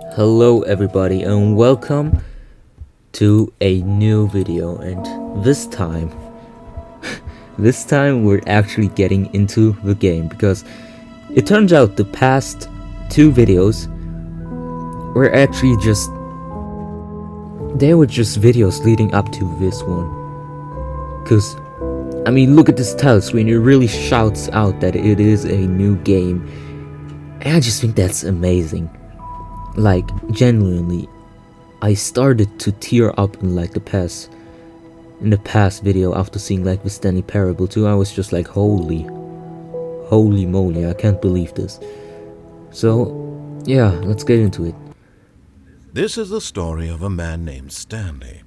Hello everybody and welcome to a new video, and this time we're actually getting into the game because it turns out the past two videos were actually they were just videos leading up to this one. Cause I mean, look at this title screen, it really shouts out that it is a new game, and I just think that's amazing. Like, genuinely, I started to tear up in the past video after seeing like the Stanley Parable 2. I was just like, holy moly, I can't believe this. So yeah, let's get into it. This is the story of a man named Stanley.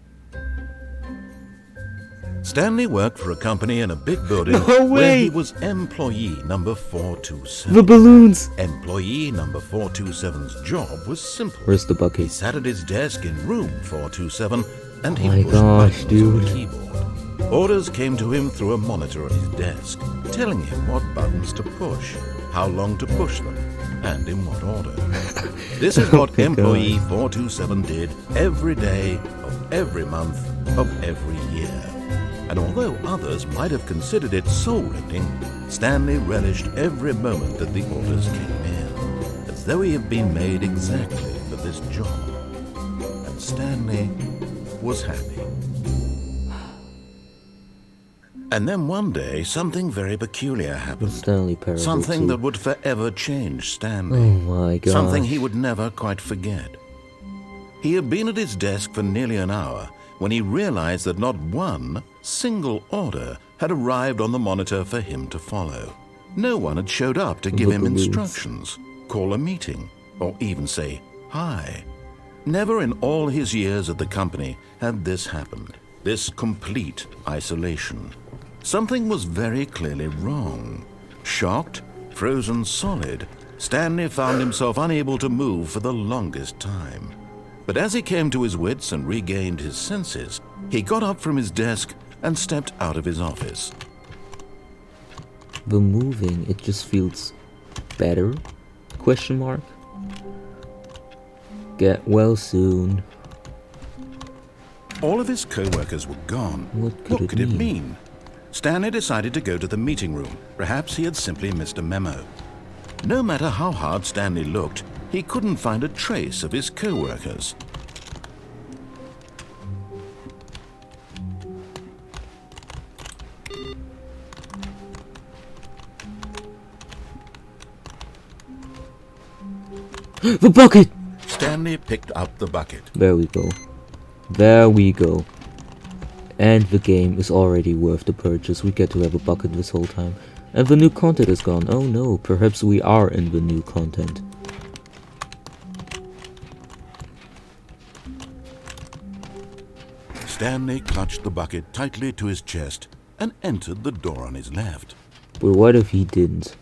Stanley worked for a company in a big building where he was employee number 427. The balloons! Employee number 427's job was simple. Where's the He bucket? sat at his desk in room 427 and he My pushed gosh, buttons dude. on the keyboard. Orders came to him through a monitor at his desk, telling him what buttons to push, how long to push them, and in what order. This is what employee 427 did every day of every month of every year. And although others might have considered it soul-rending, Stanley relished every moment that the orders came in, as though he had been made exactly for this job. And Stanley was happy. And then one day, something very peculiar happened. Stanley Parable Something 2. that would forever change Stanley. Oh my god. Something he would never quite forget. He had been at his desk for nearly an hour when he realized that not one single order had arrived on the monitor for him to follow. No one had showed up to give him instructions, call a meeting, or even say hi. Never in all his years at the company had this happened, this complete isolation. Something was very clearly wrong. Shocked, frozen solid, Stanley found himself unable to move for the longest time. But as he came to his wits and regained his senses, he got up from his desk and stepped out of his office. The moving, it just feels better? Question mark? Get well soon. All of his co-workers were gone. What could it mean? Stanley decided to go to the meeting room. Perhaps he had simply missed a memo. No matter how hard Stanley looked, he couldn't find a trace of his co-workers. The bucket! Stanley picked up the bucket. There we go. There we go. And the game is already worth the purchase. We get to have a bucket this whole time. And the new content is gone. Oh no, perhaps we are in the new content. Stanley clutched the bucket tightly to his chest and entered the door on his left. But what if he didn't?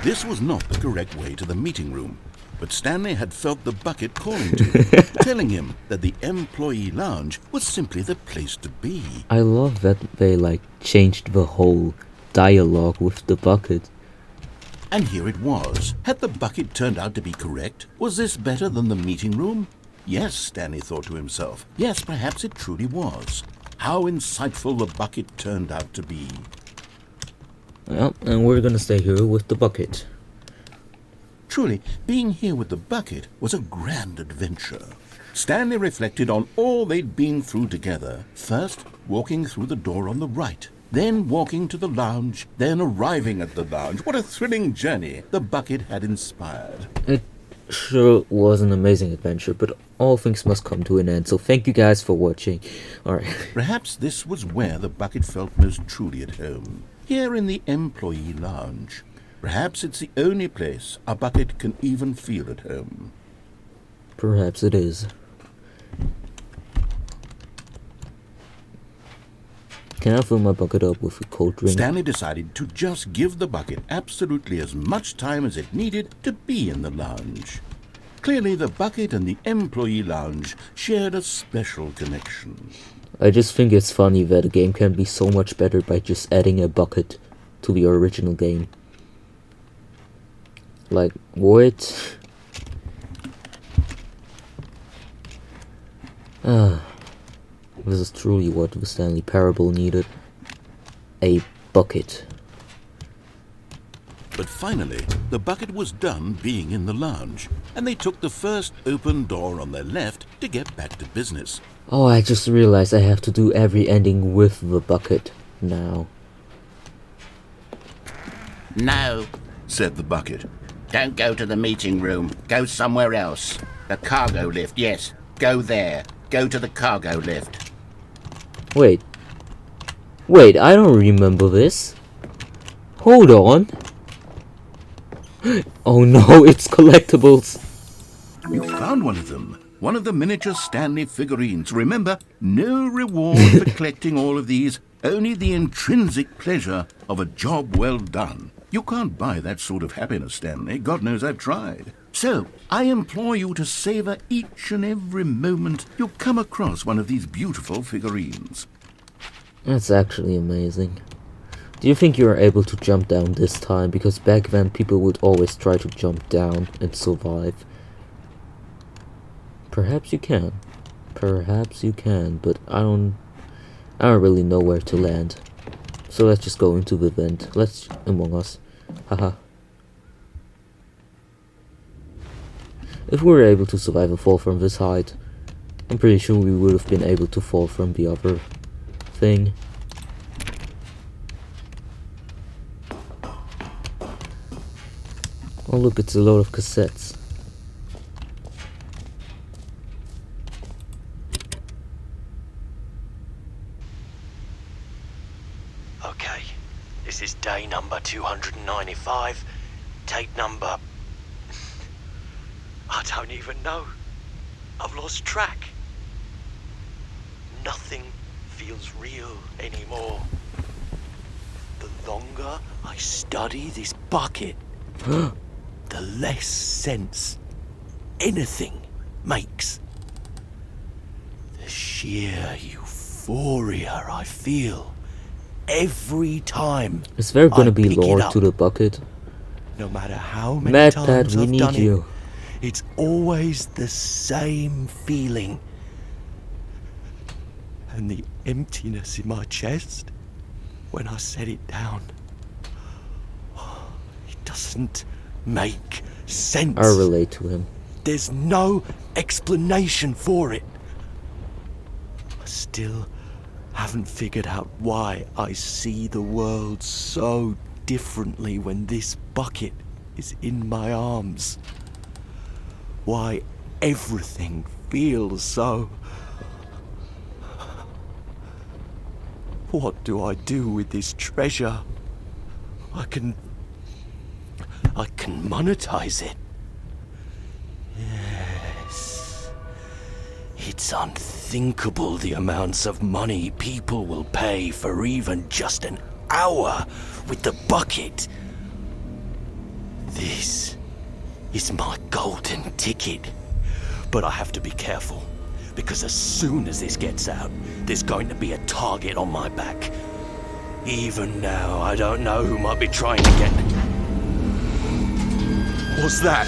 This was not the correct way to the meeting room, but Stanley had felt the bucket calling to him, telling him that the employee lounge was simply the place to be. I love that they changed the whole dialogue with the bucket. And here it was. Had the bucket turned out to be correct? Was this better than the meeting room? Yes, Stanley thought to himself. Yes, perhaps it truly was. How insightful the bucket turned out to be. Well, and we're gonna stay here with the bucket. Truly, being here with the bucket was a grand adventure. Stanley reflected on all they'd been through together. First, walking through the door on the right. Then walking to the lounge. Then arriving at the lounge. What a thrilling journey the bucket had inspired. It sure was an amazing adventure, but all things must come to an end, so thank you guys for watching. Alright. Perhaps this was where the bucket felt most truly at home. Here in the employee lounge. Perhaps it's the only place a bucket can even feel at home. Perhaps it is. Can I fill my bucket up with a cold drink? Stanley decided to just give the bucket absolutely as much time as it needed to be in the lounge. Clearly, the bucket and the employee lounge shared a special connection. I just think it's funny that a game can be so much better by just adding a bucket to the original game. Like, what? This is truly what the Stanley parable needed. A bucket. But finally, the bucket was done being in the lounge, and they took the first open door on their left to get back to business. Oh, I just realized I have to do every ending with the bucket now. No, Said the bucket. don't go to the meeting room. Go somewhere else. The cargo lift, yes. Go there. Go to the cargo lift. Wait, I don't remember this. Hold on. Oh no, it's collectibles. You found one of them. One of the miniature Stanley figurines. Remember, no reward for collecting all of these, only the intrinsic pleasure of a job well done. You can't buy that sort of happiness, Stanley. God knows I've tried. So, I implore you to savor each and every moment you come across one of these beautiful figurines. That's actually amazing. Do you think you are able to jump down this time? Because back then people would always try to jump down and survive. Perhaps you can. Perhaps you can, but I don't really know where to land. So let's just go into the vent. Let's Among Us. Haha. If we were able to survive a fall from this height, I'm pretty sure we would have been able to fall from the other thing. Oh look, it's a load of cassettes. Okay, this is day number 295, tape number... I don't even know. I've lost track. Nothing feels real anymore. The longer I study this bucket, the less sense anything makes. The sheer euphoria I feel every time Is there gonna I be pick it lore up. to the bucket? No matter how many Mad times Pat, we I've need done you. it's always the same feeling. And the emptiness in my chest when I set it down. It doesn't make sense. I relate to him. There's no explanation for it. I still haven't figured out why I see the world so differently when this bucket is in my arms. Why everything feels so... What do I do with this treasure? I can monetize it. Yes. It's unthinkable the amounts of money people will pay for even just an hour with the bucket. This is my golden ticket. But I have to be careful, because as soon as this gets out, there's going to be a target on my back. Even now, I don't know who might be trying to get... What's that?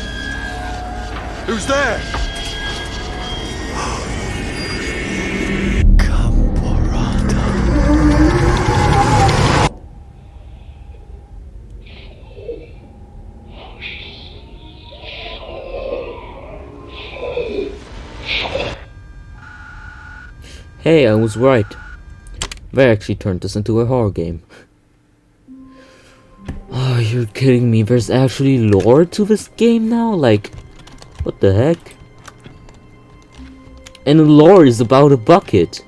Who's there? Camporata. Hey, I was right. They actually turned this into a horror game. Oh, you're kidding me. There's actually lore to this game now? Like, what the heck? And the lore is about a bucket.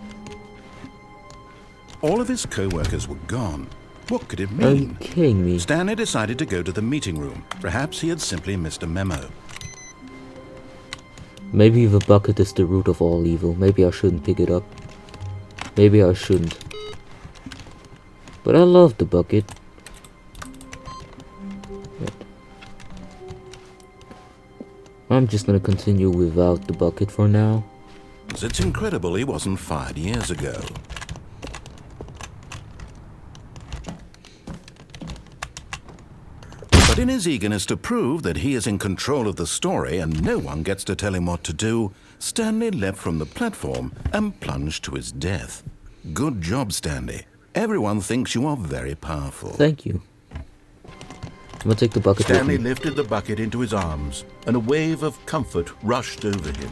All of his co-workers were gone. What could it Are you mean? kidding me? Stanley decided to go to the meeting room. Perhaps he had simply missed a memo. Maybe the bucket is the root of all evil. Maybe I shouldn't pick it up. Maybe I shouldn't. But I love the bucket. I'm just gonna continue without the bucket for now. It's incredible he wasn't fired years ago. But But in his eagerness to prove that he is in control of the story and no one gets to tell him what to do, Stanley leapt from the platform and plunged to his death. Good job, Stanley. Everyone thinks you are very powerful. Thank you. I'm gonna take the bucket with Stanley me. lifted the bucket into his arms, and a wave of comfort rushed over him.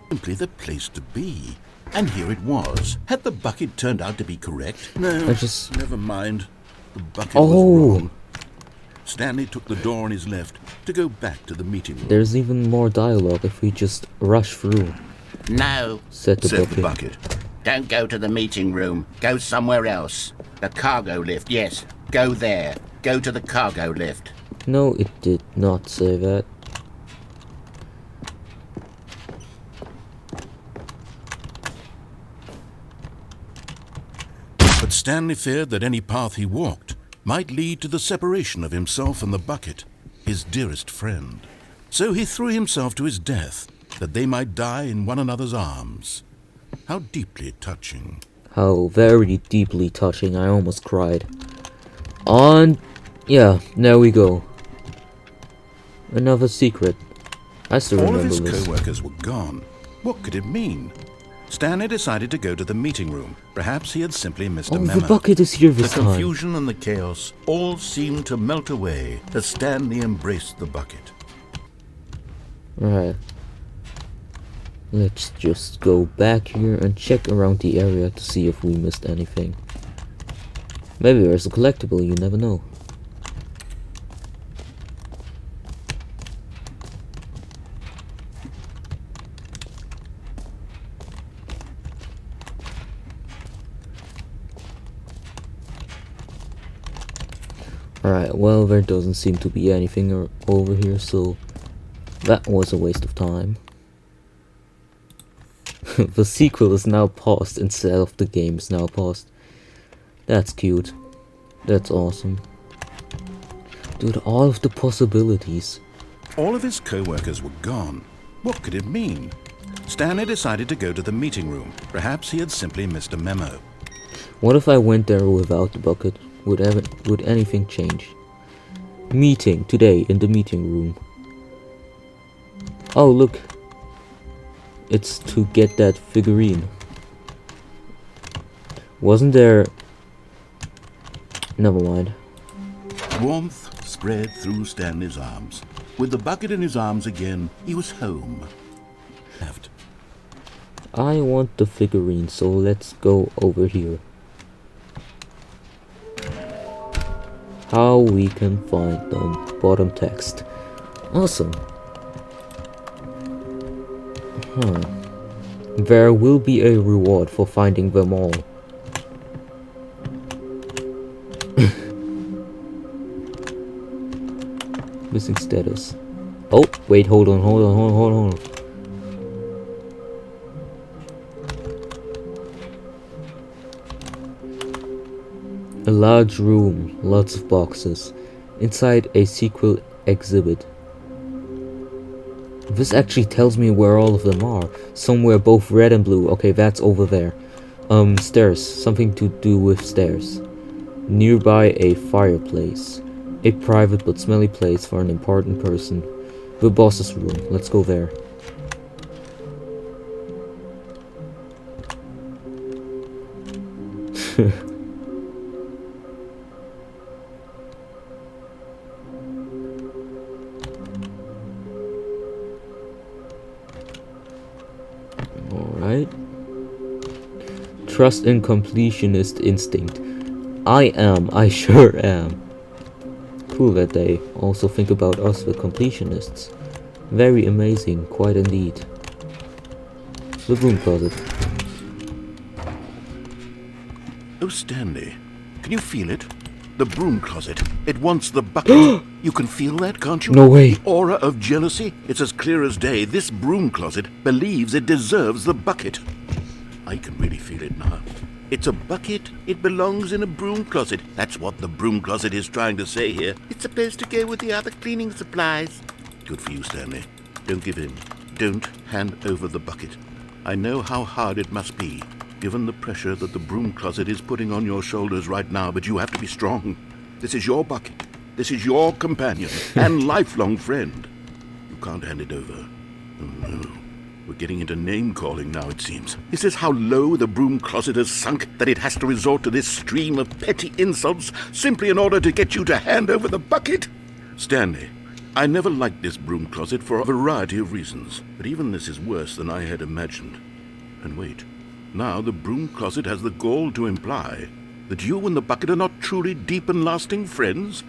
Simply the place to be. And here it was. Had the bucket turned out to be correct? No, never mind. The bucket was wrong. Stanley took the door on his left to go back to the meeting room. There's even more dialogue if we just rush through. No, Said the bucket. don't go to the meeting room. Go somewhere else. The cargo lift, yes. Go there. Go to the cargo lift. No, it did not say that. But Stanley feared that any path he walked might lead to the separation of himself and the bucket, his dearest friend. So he threw himself to his death, that they might die in one another's arms. How deeply touching. How very deeply touching. I almost cried. Yeah, there we go. Another secret. I still All of remember his this. co-workers were gone. What could it mean? Stanley decided to go to the meeting room. Perhaps he had simply missed a memo. The bucket is here this The time. confusion and the chaos all seemed to melt away as Stanley embraced the bucket. Right. Let's just go back here and check around the area to see if we missed anything. Maybe there's a collectible, you never know. Alright, well, there doesn't seem to be anything over here, so that was a waste of time. The sequel is now paused instead of the game is now paused. That's cute. That's awesome. Dude, all of the possibilities. All of his co-workers were gone. What could it mean? Stanley decided to go to the meeting room. Perhaps he had simply missed a memo. What if I went there without the bucket? Would anything change? Meeting today in the meeting room. Oh, look. It's to get that figurine. Wasn't there... Never mind. Warmth spread through Stanley's arms. With the bucket in his arms again, he was home. Left. I want the figurine, so let's go over here. How we can find them. Bottom text. Awesome. There will be a reward for finding them all. Missing status. Oh, wait, hold on. A large room, lots of boxes. Inside a sequel exhibit. This actually tells me where all of them are. Somewhere both red and blue. Okay, that's over there. Stairs. Something to do with stairs. Nearby a fireplace. A private but smelly place for an important person. The boss's room. Let's go there. Alright. Trust in completionist instinct. I sure am. Cool that they also think about us, the completionists. Very amazing, quite indeed. The broom closet. Oh, Stanley, can you feel it? The broom closet. It wants the bucket. You can feel that, can't you? No way. The aura of jealousy. It's as clear as day. This broom closet believes it deserves the bucket. I can really feel it now. It's a bucket. It belongs in a broom closet. That's what the broom closet is trying to say here. It's supposed to go with the other cleaning supplies. Good for you, Stanley. Don't give in. Don't hand over the bucket. I know how hard it must be, given the pressure that the broom closet is putting on your shoulders right now, but you have to be strong. This is your bucket. This is your companion and lifelong friend. You can't hand it over. Oh no. We're getting into name-calling now, it seems. Is this how low the broom closet has sunk, that it has to resort to this stream of petty insults simply in order to get you to hand over the bucket? Stanley, I never liked this broom closet for a variety of reasons, but even this is worse than I had imagined. And wait, now the broom closet has the gall to imply that you and the bucket are not truly deep and lasting friends?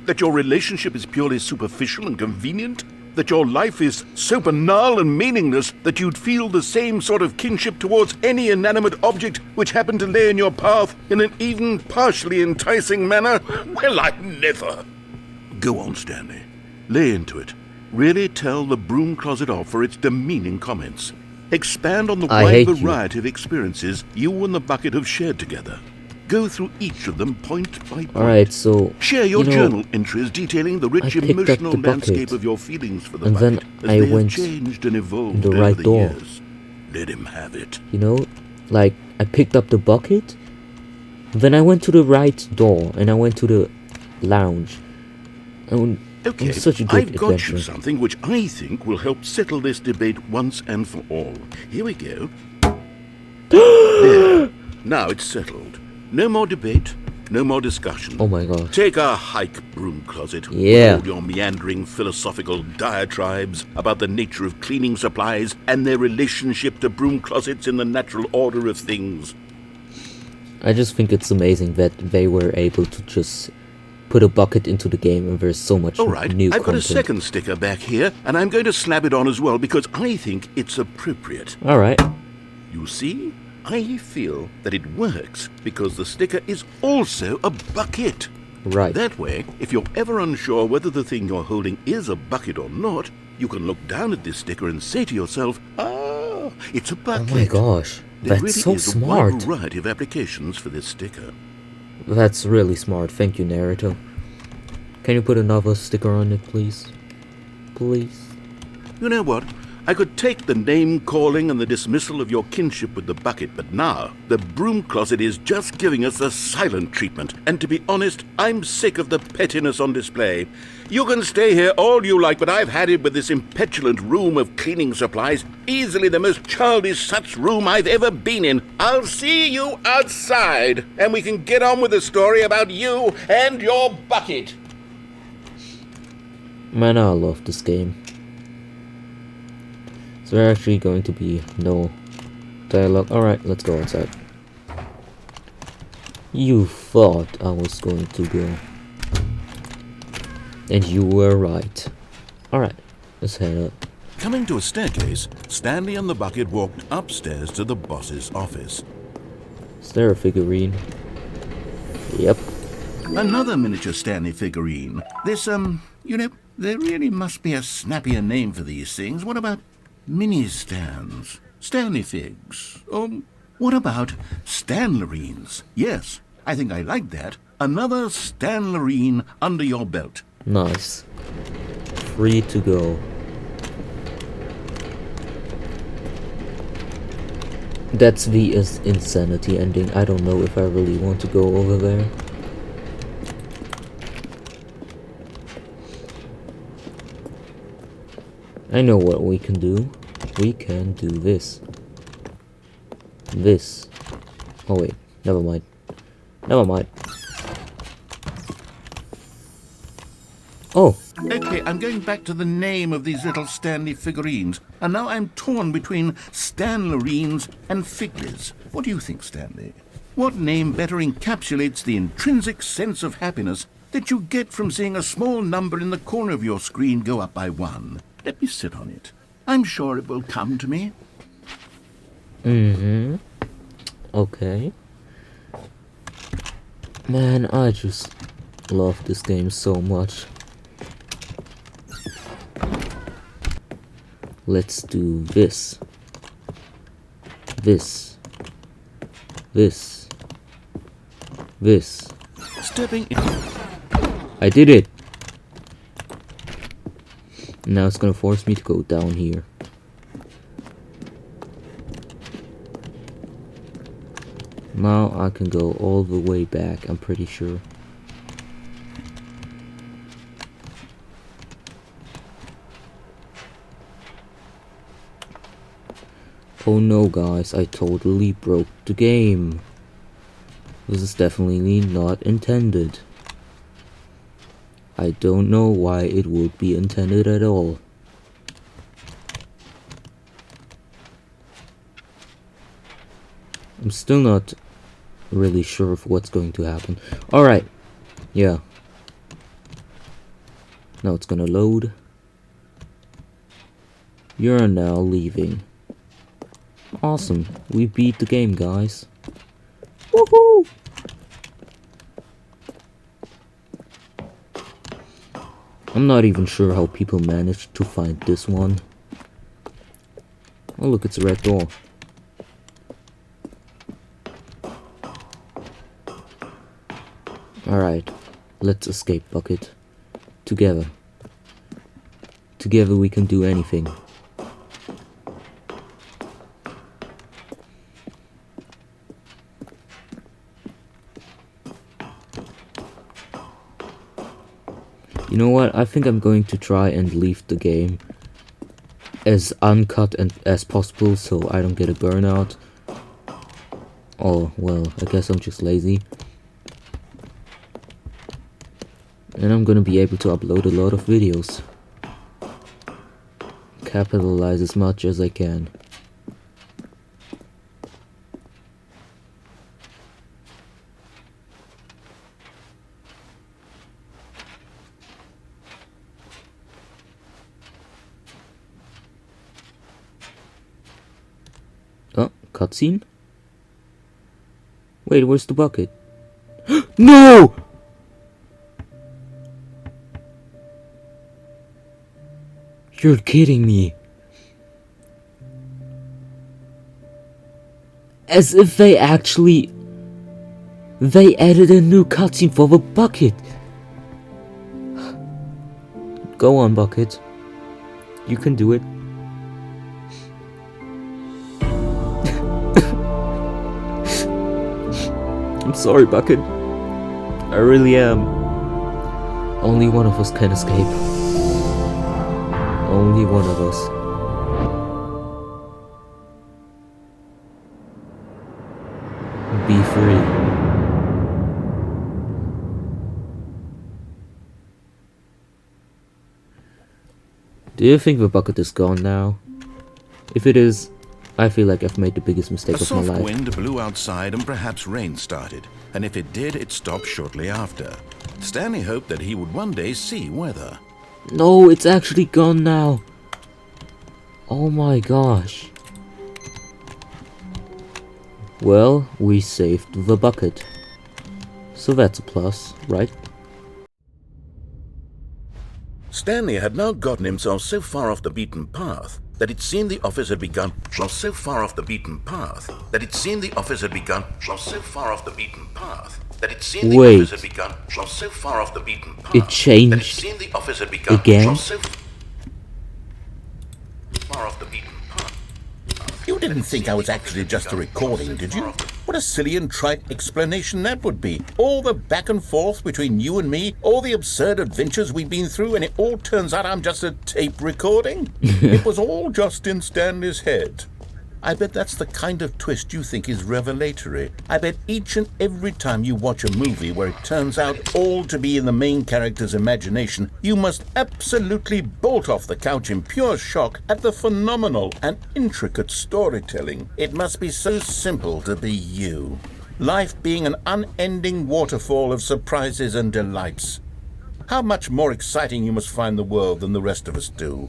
That your relationship is purely superficial and convenient? That your life is so banal and meaningless that you'd feel the same sort of kinship towards any inanimate object which happened to lay in your path in an even partially enticing manner? Well, I never. Go on, Stanley. Lay into it. Really tell the broom closet off for its demeaning comments. Expand on the wide variety of experiences you and the bucket have shared together. Go through each of them point by point. Alright, so share your journal entries detailing the rich emotional landscape of your feelings for the bucket as they have changed and evolved over the years. Let him have it. You know, like, I picked up the bucket, then I went to the right door, and I went to the lounge. And okay, it was such a good I've got adventure. you something which I think will help settle this debate once and for all. Here we go. There. Now it's settled. No more debate, no more discussion. Oh my god. Take a hike, broom closet. Yeah. With all your meandering philosophical diatribes about the nature of cleaning supplies and their relationship to broom closets in the natural order of things. I just think it's amazing that they were able to just put a bucket into the game and there's so much All right, new I've got a content. second sticker back here, and I'm going to slap it on as well because I think it's appropriate. Alright. You see? I feel that it works because the sticker is also a bucket. Right. That way, if you're ever unsure whether the thing you're holding is a bucket or not, you can look down at this sticker and say to yourself, ah, it's a Oh bucket. my gosh. There That's really so is a smart. wide variety of applications for this sticker. That's really smart. Thank you, Naruto. Can you put another sticker on it, please? Please? You know what? I could take the name-calling and the dismissal of your kinship with the bucket, but now the broom closet is just giving us the silent treatment. And to be honest, I'm sick of the pettiness on display. You can stay here all you like, but I've had it with this impetulant room of cleaning supplies. Easily the most childish such room I've ever been in. I'll see you outside, and we can get on with the story about you and your bucket. Man, I love this game. So there actually going to be no dialogue. Alright, let's go outside. You thought I was going to go. And you were right. Alright, let's head up. Coming to a staircase, Stanley and the bucket walked upstairs to the boss's office. Is there a figurine? Yep. Another miniature Stanley figurine. This, you know, there really must be a snappier name for these things. What about mini-stands? Stanley figs? Or what about Stanlerines? Yes, I think I like that. Another Stanlerine under your belt. Nice. Free to go. That's the insanity ending. I don't know if I really want to go over there. I know what we can do. We can do this. This. Oh wait, never mind. Never mind. Oh, Okay, I'm going back to the name of these little Stanley figurines, and now I'm torn between Stanlerines and Figlies. What do you think, Stanley? What name better encapsulates the intrinsic sense of happiness that you get from seeing a small number in the corner of your screen go up by 1? Let me sit on it. I'm sure it will come to me. okay. Man, I just love this game so much. Let's do this. This. This. This. Stepping in. I did it! Now it's gonna force me to go down here. Now I can go all the way back, I'm pretty sure. Oh no, guys, I totally broke the game. This is definitely not intended. I don't know why it would be intended at all. I'm still not really sure of what's going to happen. Alright, yeah. Now it's gonna load. You're now leaving. Awesome, we beat the game, guys. Woohoo! I'm not even sure how people managed to find this one. Oh look, it's a red door. Alright, let's escape, Bucket. Together. Together we can do anything. You know what? I think I'm going to try and leave the game as uncut and as possible so I don't get a burnout. Oh, well, I guess I'm just lazy. And I'm gonna be able to upload a lot of videos. Capitalize as much as I can. Oh, cutscene? Wait, where's the bucket? No! You're kidding me. As if they actually... They added a new cutscene for the bucket. Go on, Bucket. You can do it. I'm sorry, Bucket. I really am. Only one of us can escape. Only one of us. Be free. Do you think the bucket is gone now? If it is, I feel like I've made the biggest mistake A of my soft life. wind blew outside and perhaps rain started, and if it did, it stopped shortly after. Stanley hoped that he would one day see weather. No, it's actually gone now. Oh my gosh. Well, we saved the bucket. So that's a plus, right? Stanley had now gotten himself so far off the beaten path that it seemed the office had begun. So far off the beaten path that it seemed the office had begun. So far off the beaten path that it seemed the office had begun. So far off the beaten path. It changed that it seemed the office had begun. again? So far off the beaten path. You didn't think I was actually just a recording, did you? What a silly and trite explanation that would be. All the back and forth between you and me, all the absurd adventures we've been through, and it all turns out I'm just a tape recording? It was all just in Stanley's head. I bet that's the kind of twist you think is revelatory. I bet each and every time you watch a movie where it turns out all to be in the main character's imagination, you must absolutely bolt off the couch in pure shock at the phenomenal and intricate storytelling. It must be so simple to be you. Life being an unending waterfall of surprises and delights. How much more exciting you must find the world than the rest of us do.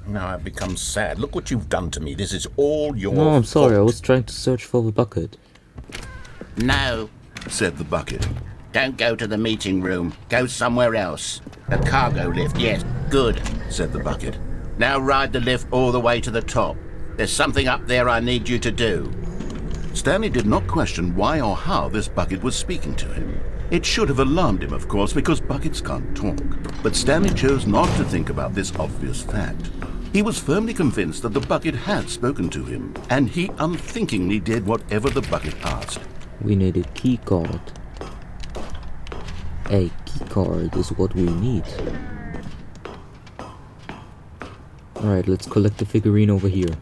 Now I've become sad. Look what you've done to me. This is all your No, I'm sorry, I fault. was trying to search for the bucket. No, said the bucket. don't go to the meeting room. Go somewhere else. The cargo lift, yes. Good, Said the bucket. now ride the lift all the way to the top. There's something up there I need you to do. Stanley did not question why or how this bucket was speaking to him. It should have alarmed him, of course, because buckets can't talk. But Stanley chose not to think about this obvious fact. He was firmly convinced that the bucket had spoken to him, and he unthinkingly did whatever the bucket asked. We need a key card. A key card is what we need. Alright, let's collect the figurine over here.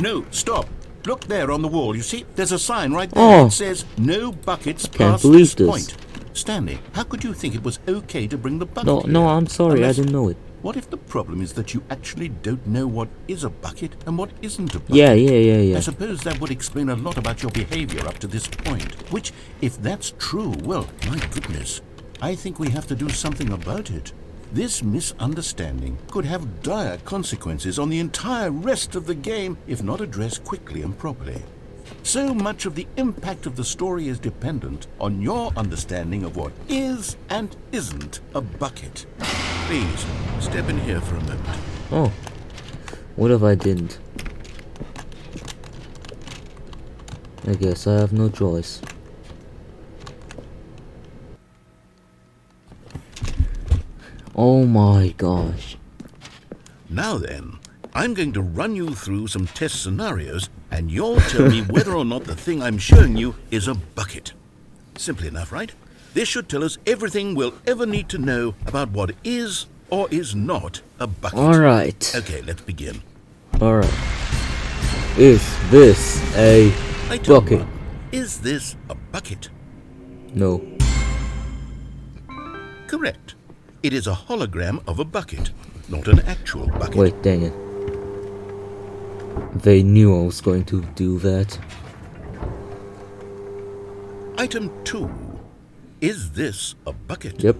No, stop. Look there on the wall. You see, there's a sign right there. Oh. It says, no buckets Can't past believe this this. point. Stanley, how could you think it was okay to bring the bucket No, here? no, I'm sorry, Unless- I didn't know it. What if the problem is that you actually don't know what is a bucket and what isn't a bucket? Yeah. I suppose that would explain a lot about your behavior up to this point. Which, if that's true, well, my goodness, I think we have to do something about it. This misunderstanding could have dire consequences on the entire rest of the game if not addressed quickly and properly. So much of the impact of the story is dependent on your understanding of what is and isn't a bucket. Please, step in here for a moment. Oh. What if I didn't? I guess I have no choice. Oh my gosh. Now then, I'm going to run you through some test scenarios, and you'll tell me whether or not the thing I'm showing you is a bucket. Simple enough, right? This should tell us everything we'll ever need to know about what is or is not a bucket. Alright. Okay, let's begin. Alright. Is this a Item bucket? 1. Is this a bucket? No. Correct. It is a hologram of a bucket, not an actual bucket. Wait, dang it. They knew I was going to do that. Item 2. Is this a bucket? Yep.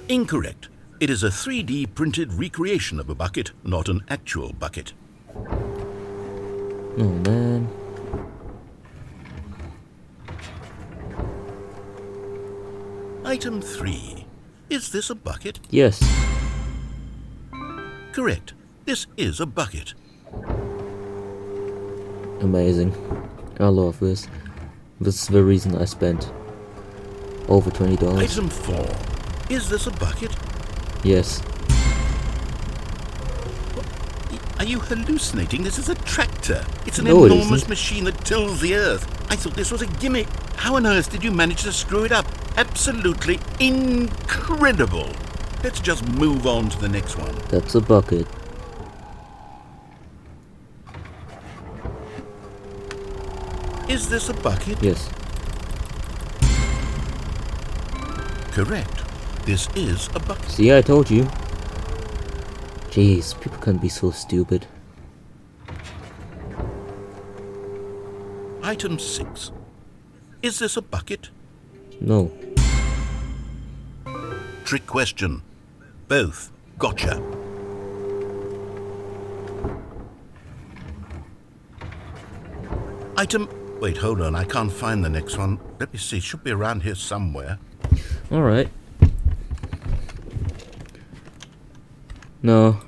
Incorrect. It is a 3D printed recreation of a bucket, not an actual bucket. Oh man. Item 3. Is this a bucket? Yes. Correct. This is a bucket. Amazing. I love this. This is the reason I spent over $20. Item 4. Is this a bucket? Yes. Are you hallucinating? This is a tractor. It's an No, it enormous isn't. machine that tills the earth. I thought this was a gimmick. How on earth did you manage to screw it up? Absolutely incredible. Let's just move on to the next one. That's a bucket. Is this a bucket? Yes. Correct. This is a bucket. See, I told you. Jeez, people can be so stupid. Item 6. Is this a bucket? No. Trick question. Both. Gotcha. Item... Wait, hold on. I can't find the next one. Let me see. It should be around here somewhere. Alright. No.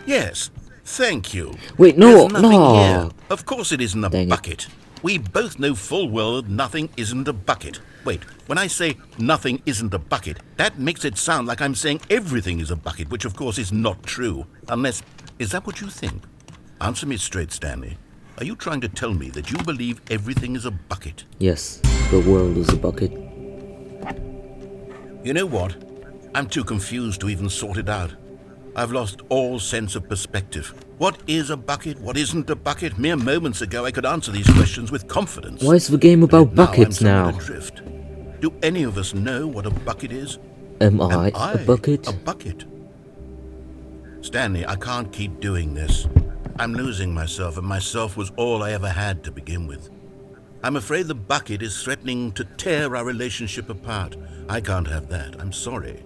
Yes. Thank you. Wait, no, There's nothing no. here. Of course it isn't a Dang it. bucket. We both know full well that nothing isn't a bucket. Wait, when I say nothing isn't a bucket, that makes it sound like I'm saying everything is a bucket, which of course is not true. Unless... Is that what you think? Answer me straight, Stanley. Are you trying to tell me that you believe everything is a bucket? Yes, the world is a bucket. You know what? I'm too confused to even sort it out. I've lost all sense of perspective. What is a bucket? What isn't a bucket? Mere moments ago I could answer these questions with confidence. Why is the game about But buckets I'm now? somewhat adrift. Do any of us know what a bucket is? Am I Am I a bucket? A bucket. Stanley, I can't keep doing this. I'm losing myself, and myself was all I ever had to begin with. I'm afraid the bucket is threatening to tear our relationship apart. I can't have that. I'm sorry.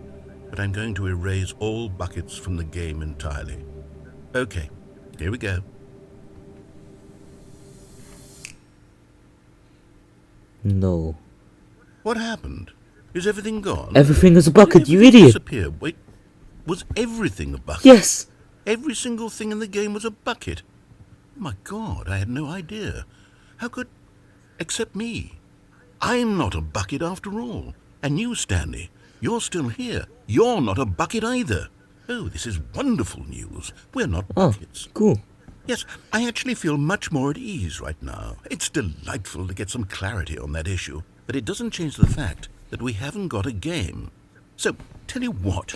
But I'm going to erase all buckets from the game entirely. Okay, here we go. No. What happened? Is everything gone? Everything is a Why did bucket, you everything idiot! disappear? Wait, was everything a bucket? Yes! Every single thing in the game was a bucket. My God, I had no idea. How could... Except me. I'm not a bucket after all. And you, Stanley, you're still here. You're not a bucket either. Oh, this is wonderful news. We're not Oh, buckets. cool. Yes, I actually feel much more at ease right now. It's delightful to get some clarity on that issue, but it doesn't change the fact that we haven't got a game. So, tell you what,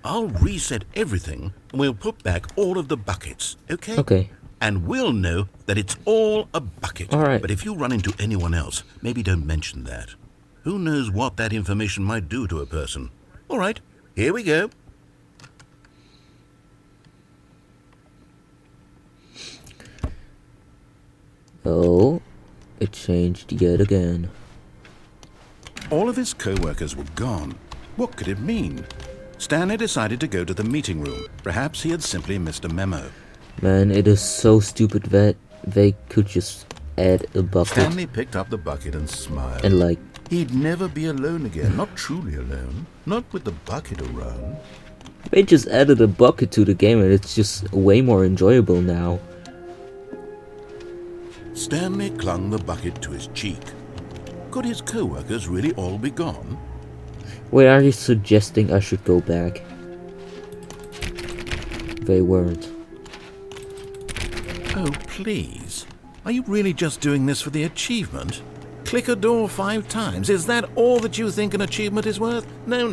I'll reset everything and we'll put back all of the buckets, okay? Okay. And we'll know that it's all a bucket. All right. But if you run into anyone else, maybe don't mention that. Who knows what that information might do to a person? All right, here we go. Oh, it changed yet again. All of his co-workers were gone. What could it mean? Stanley decided to go to the meeting room. Perhaps he had simply missed a memo. Man, it is so stupid that they could just add a bucket Stanley picked up the bucket and smiled. and like, He'd never be alone again, not truly alone. Not with the bucket around. they just added a bucket to the game and it's just way more enjoyable now. Stanley clung the bucket to his cheek. Could his co-workers really all be gone? Wait, are you suggesting I should go back? They weren't. Oh, please. Are you really just doing this for the achievement? Click a door 5 times. Is that all that you think an achievement is worth? No.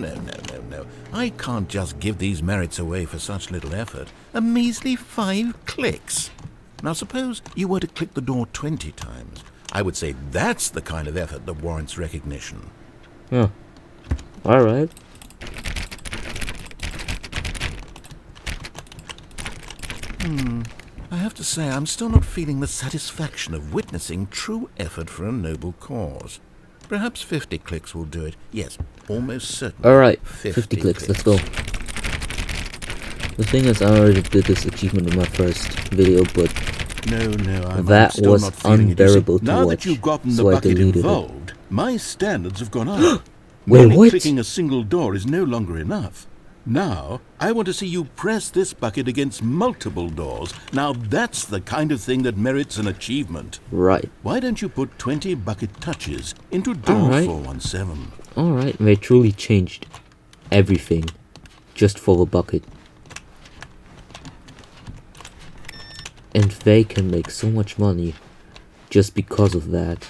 I can't just give these merits away for such little effort. A measly 5 clicks. Now suppose you were to click the door 20 times. I would say that's the kind of effort that warrants recognition. Huh. Alright. I have to say, I'm still not feeling the satisfaction of witnessing true effort for a noble cause. Perhaps 50 clicks will do it. Yes, almost certainly. Alright, 50 clicks, let's go. The thing is, I already did this achievement in my first video, but No, I'm that still was not feeling it. You see, unbearable to now watch, that you've gotten the so I bucket deleted it. involved, my standards have gone up. Wait, Merely what? clicking a single door is no longer enough. Now, I want to see you press this bucket against multiple doors. Now that's the kind of thing that merits an achievement. Right. Why don't you put 20 bucket touches into door Alright. 417? Alright, they truly changed everything just for the bucket. And they can make so much money just because of that.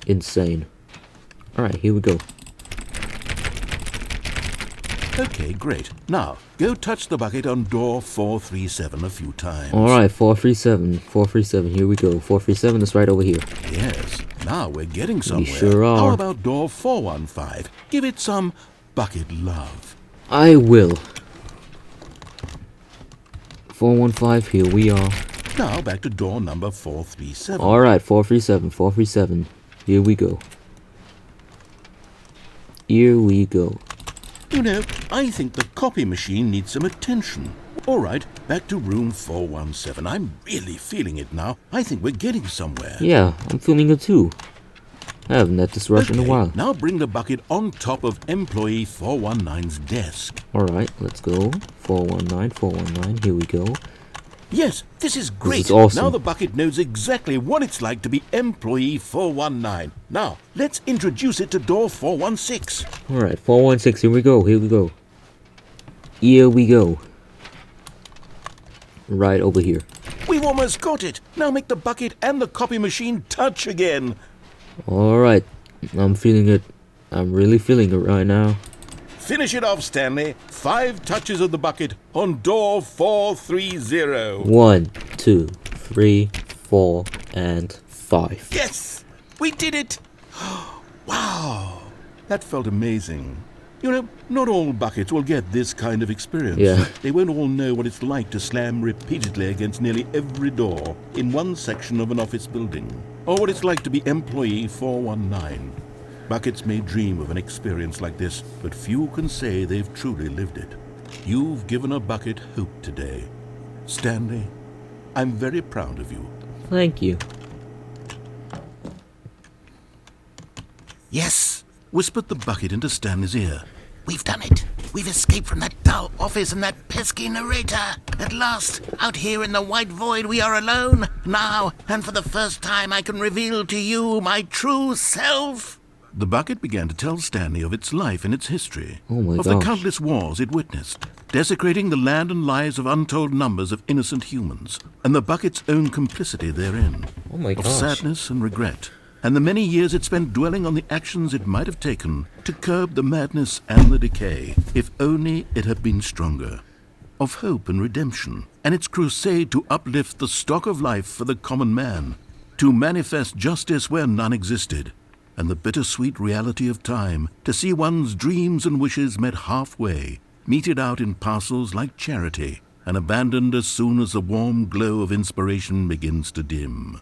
Insane. Alright, here we go. Okay, great. Now, go touch the bucket on door 437 a few times. Alright, 437. 437, here we go. 437 is right over here. Yes, now we're getting somewhere. sure are. How about door 415? Give it some bucket love. I will. 415, here we are. Now back to door number 437. Alright, 437, 437. Here we go. Here we go. You know, I think the copy machine needs some attention. All right, back to room 417. I'm really feeling it now. I think we're getting somewhere. Yeah, I'm feeling it too. I haven't had this rush in a while. Now bring the bucket on top of employee 419's desk. Alright, let's go. 419, 419, here we go. Yes, this is great. is awesome. Now the bucket knows exactly what it's like to be employee 419. Now, let's introduce it to door 416. Alright, 416, here we go, here we go. Here we go. Right over here. We've almost got it. Now make the bucket and the copy machine touch again. Alright, I'm feeling it. I'm really feeling it right now. Finish it off, Stanley. 5 touches of the bucket on door 430. 1, 2, 3, 4, and 5. Yes! We did it! Wow! That felt amazing. You know, not all buckets will get this kind of experience. Yeah. They won't all know what it's like to slam repeatedly against nearly every door in one section of an office building, or what it's like to be employee 419. Buckets may dream of an experience like this, but few can say they've truly lived it. You've given a bucket hope today. Stanley, I'm very proud of you. Thank you. Yes, whispered the bucket into Stanley's ear. We've done it. We've escaped from that dull office and that pesky narrator. At last, out here in the white void, we are alone. Now, and for the first time, I can reveal to you my true self. The bucket began to tell Stanley of its life and its history, Oh my of the gosh. countless wars it witnessed, desecrating the land and lives of untold numbers of innocent humans, and the bucket's own complicity therein, Oh my of gosh. sadness and regret, and the many years it spent dwelling on the actions it might have taken to curb the madness and the decay, if only it had been stronger, of hope and redemption, and its crusade to uplift the stock of life for the common man, to manifest justice where none existed, and the bittersweet reality of time, to see one's dreams and wishes met halfway, meted out in parcels like charity, and abandoned as soon as the warm glow of inspiration begins to dim.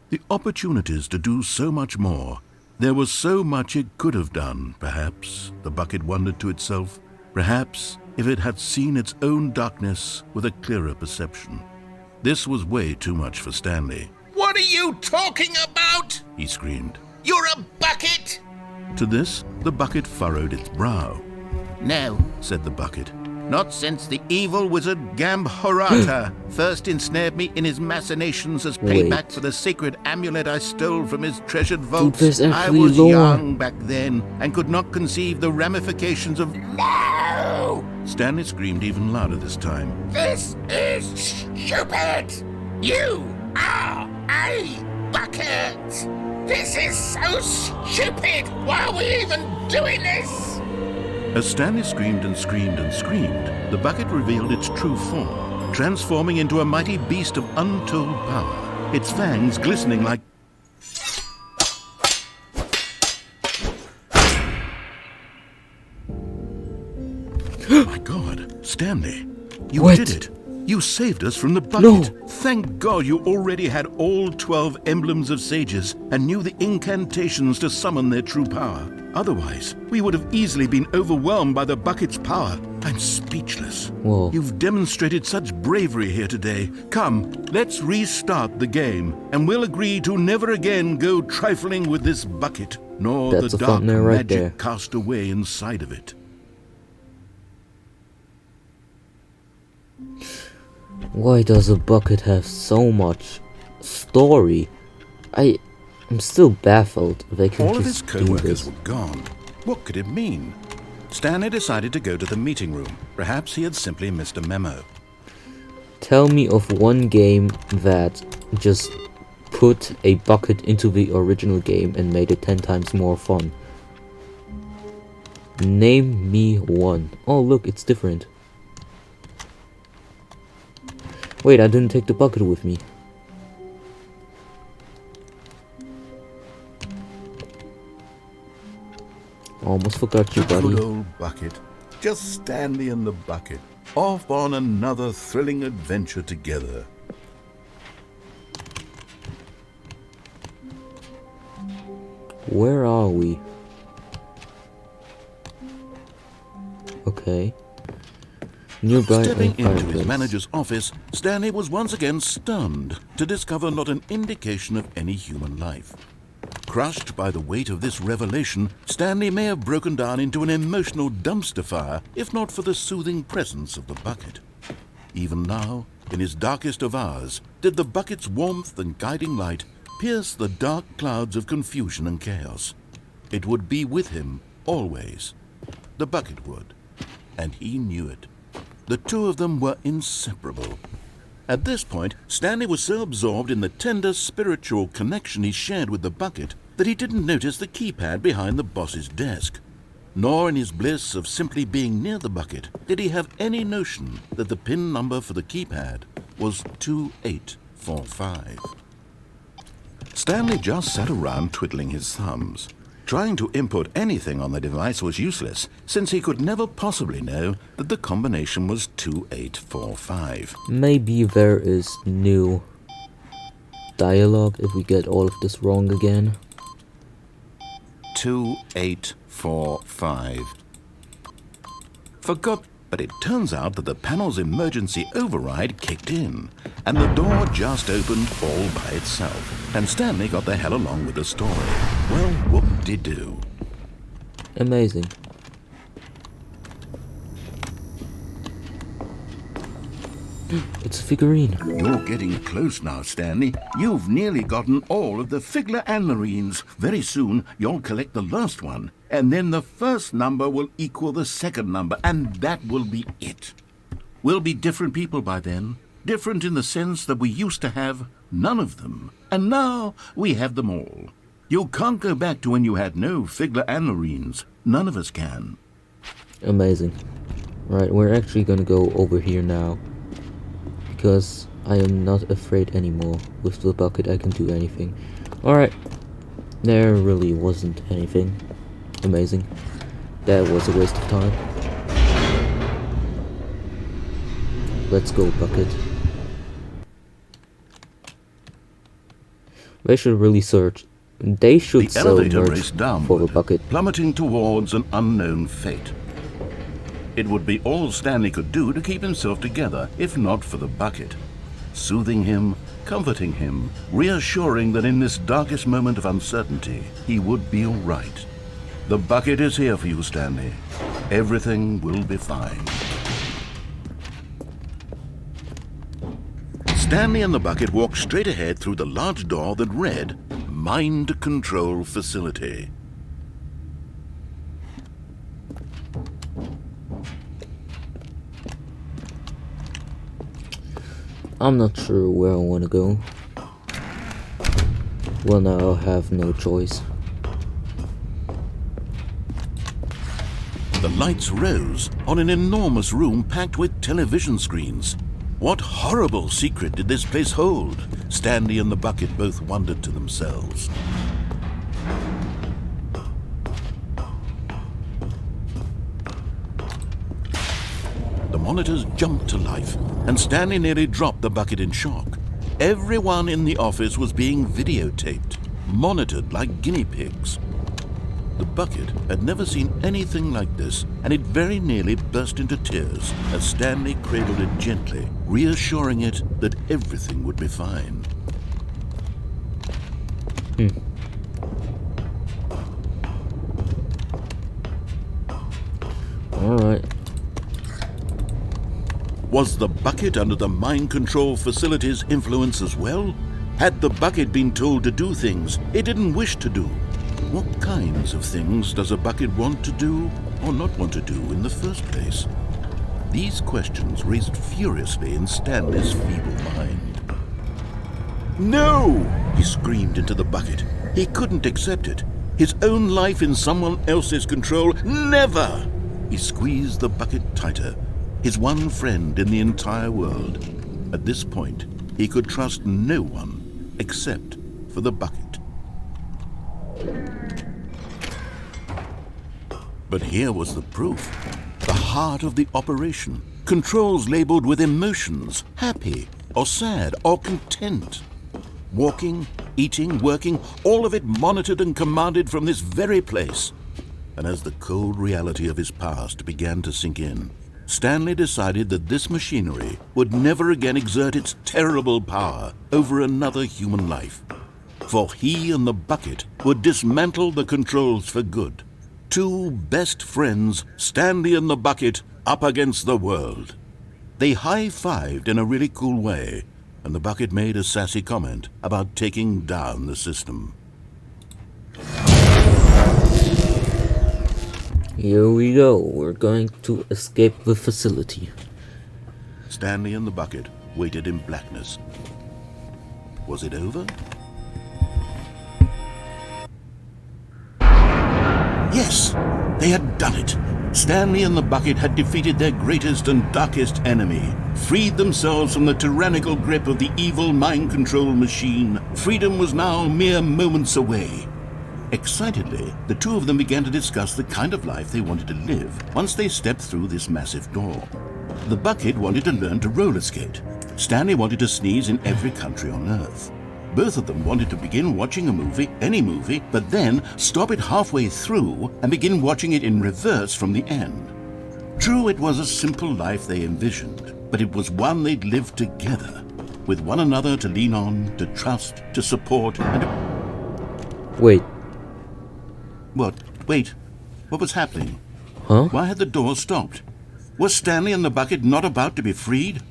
The opportunities to do so much more. There was so much it could have done, perhaps, the bucket wondered to itself, perhaps if it had seen its own darkness with a clearer perception. This was way too much for Stanley. What are you talking about? He screamed. You're a bucket! To this, the bucket furrowed its brow. No, Said the bucket. not since the evil wizard Gambhorata first ensnared me in his machinations as payback Wait. for the sacred amulet I stole from his treasured vaults. there's I actually was lore. young back then and could not conceive the ramifications of... No! Stanley screamed even louder this time. This is stupid! You are a bucket! This is so stupid! Why are we even doing this? As Stanley screamed and screamed and screamed, the bucket revealed its true form, transforming into a mighty beast of untold power, its fangs glistening like... My God, Stanley, you What? did it. You saved us from the bucket. No. Thank God you already had all 12 emblems of sages and knew the incantations to summon their true power. Otherwise, we would have easily been overwhelmed by the bucket's power. I'm speechless. Whoa. You've demonstrated such bravery here today. Come, let's restart the game, and we'll agree to never again go trifling with this bucket, nor That's the a dark thumbnail right magic there. cast away inside of it. Why does a bucket have so much story? I'm still baffled. They can All of his just do co-workers this. were gone. What could it mean? Stanley decided to go to the meeting room. Perhaps he had simply missed a memo. Tell me of one game that just put a bucket into the original game and made it 10 times more fun. Name me one. Oh look, it's different. Wait, I didn't take the bucket with me. Almost forgot you, The good buddy. old bucket. Just Stanley and the bucket. Off on another thrilling adventure together. Where are we? Okay. Nearby Stepping a into his fireplace. manager's office, Stanley was once again stunned to discover not an indication of any human life. Crushed by the weight of this revelation, Stanley may have broken down into an emotional dumpster fire if not for the soothing presence of the bucket. Even now, in his darkest of hours, did the bucket's warmth and guiding light pierce the dark clouds of confusion and chaos. It would be with him always. The bucket would, and he knew it. The two of them were inseparable. At this point, Stanley was so absorbed in the tender spiritual connection he shared with the bucket that he didn't notice the keypad behind the boss's desk. Nor in his bliss of simply being near the bucket did he have any notion that the PIN number for the keypad was 2845. Stanley just sat around twiddling his thumbs. Trying to input anything on the device was useless, since he could never possibly know that the combination was 2845. Maybe there is new dialogue if we get all of this wrong again. 2845. Forgot, but it turns out that the panel's emergency override kicked in, and the door just opened all by itself, and Stanley got the hell along with the story. Well, whoop-de-doo. Amazing. It's a figurine. You're getting close now, Stanley. You've nearly gotten all of the Figler Anlarines. Very soon, you'll collect the last one, and then the first number will equal the second number, and that will be it. We'll be different people by then. Different in the sense that we used to have none of them, and now we have them all. You can't go back to when you had no Figler Anlarines. None of us can. Amazing. Right, we're actually gonna go over here now, because I am not afraid anymore. With the bucket I can do anything. Alright, there really wasn't anything amazing. That was a waste of time. Let's go, bucket. They should really search. They should The so elevator merge raced for downward, the bucket. plummeting towards an unknown fate. It would be all Stanley could do to keep himself together, if not for the bucket. Soothing him, comforting him, reassuring that in this darkest moment of uncertainty, he would be all right. The bucket is here for you, Stanley. Everything will be fine. Stanley and the bucket walked straight ahead through the large door that read, Mind Control Facility. I'm not sure where I want to go. Well, now I'll have no choice. The lights rose on an enormous room packed with television screens. What horrible secret did this place hold? Stanley and the bucket both wondered to themselves. The monitors jumped to life, and Stanley nearly dropped the bucket in shock. Everyone in the office was being videotaped, monitored like guinea pigs. The bucket had never seen anything like this, and it very nearly burst into tears as Stanley cradled it gently, reassuring it that everything would be fine. Alright. Was the bucket under the mind control facility's influence as well? Had the bucket been told to do things it didn't wish to do? What kinds of things does a bucket want to do or not want to do in the first place? These questions raced furiously in Stanley's feeble mind. No! He screamed into the bucket. He couldn't accept it. His own life in someone else's control, never! He squeezed the bucket tighter. His one friend in the entire world. At this point, he could trust no one except for the bucket. But here was the proof. The heart of the operation. Controls labeled with emotions, happy or sad or content. Walking, eating, working, all of it monitored and commanded from this very place. And as the cold reality of his past began to sink in, Stanley decided that this machinery would never again exert its terrible power over another human life. For he and the bucket would dismantle the controls for good. Two best friends, Stanley and the bucket, up against the world. They high-fived in a really cool way, and the bucket made a sassy comment about taking down the system. Here we go. We're going to escape the facility. Stanley and the bucket waited in blackness. Was it over? Yes, they had done it. Stanley and the bucket had defeated their greatest and darkest enemy, freed themselves from the tyrannical grip of the evil mind control machine. Freedom was now mere moments away. Excitedly, the two of them began to discuss the kind of life they wanted to live once they stepped through this massive door. The bucket wanted to learn to roller skate. Stanley wanted to sneeze in every country on Earth. Both of them wanted to begin watching a movie, any movie, but then stop it halfway through and begin watching it in reverse from the end. True, it was a simple life they envisioned, but it was one they'd lived together, with one another to lean on, to trust, to support, and... Wait. What? Wait. What was happening? Huh? Why had the door stopped? Was Stanley and the bucket not about to be freed?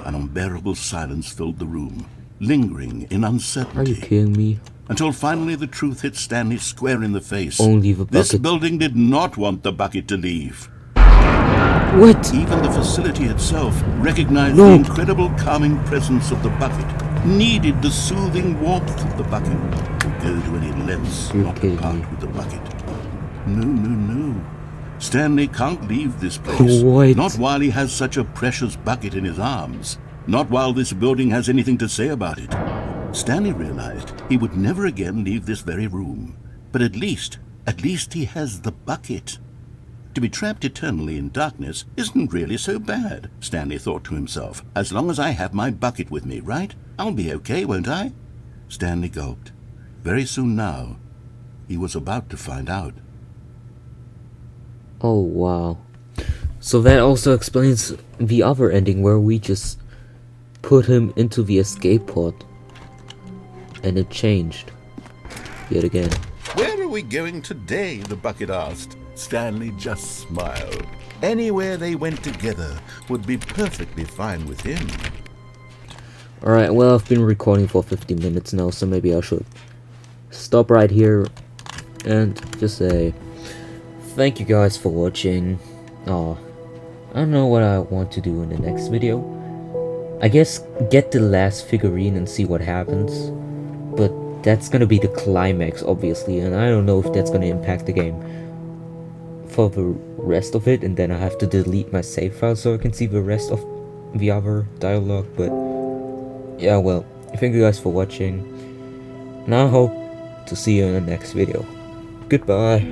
An unbearable silence filled the room, lingering in Are you uncertainty. kidding me? Until finally the truth hit Stanley square in the face. Only the This bucket. building did not want the bucket to leave. What? Even the facility itself recognized No. the incredible calming presence of the bucket, needed the soothing warmth of the bucket, would go to any lengths You're not to kidding part me. with the bucket. No. Stanley can't leave this place. What? Not while he has such a precious bucket in his arms. Not while this building has anything to say about it. Stanley realized he would never again leave this very room. But at least he has the bucket. To be trapped eternally in darkness isn't really so bad, Stanley thought to himself. As long as I have my bucket with me, right? I'll be okay, won't I? Stanley gulped. Very soon now, he was about to find out. Oh wow. So that also explains the other ending where we just put him into the escape pod. And it changed. Yet again. Where are we going today? The bucket asked. Stanley just smiled. Anywhere they went together would be perfectly fine with him. Alright, well, I've been recording for 50 minutes now, so maybe I should stop right here and just say thank you guys for watching. I don't know what I want to do in the next video. I guess get the last figurine and see what happens, but that's gonna be the climax, obviously, and I don't know if that's gonna impact the game for the rest of it, and then I have to delete my save file so I can see the rest of the other dialogue. But yeah, well, thank you guys for watching, and I hope to see you in the next video. Goodbye.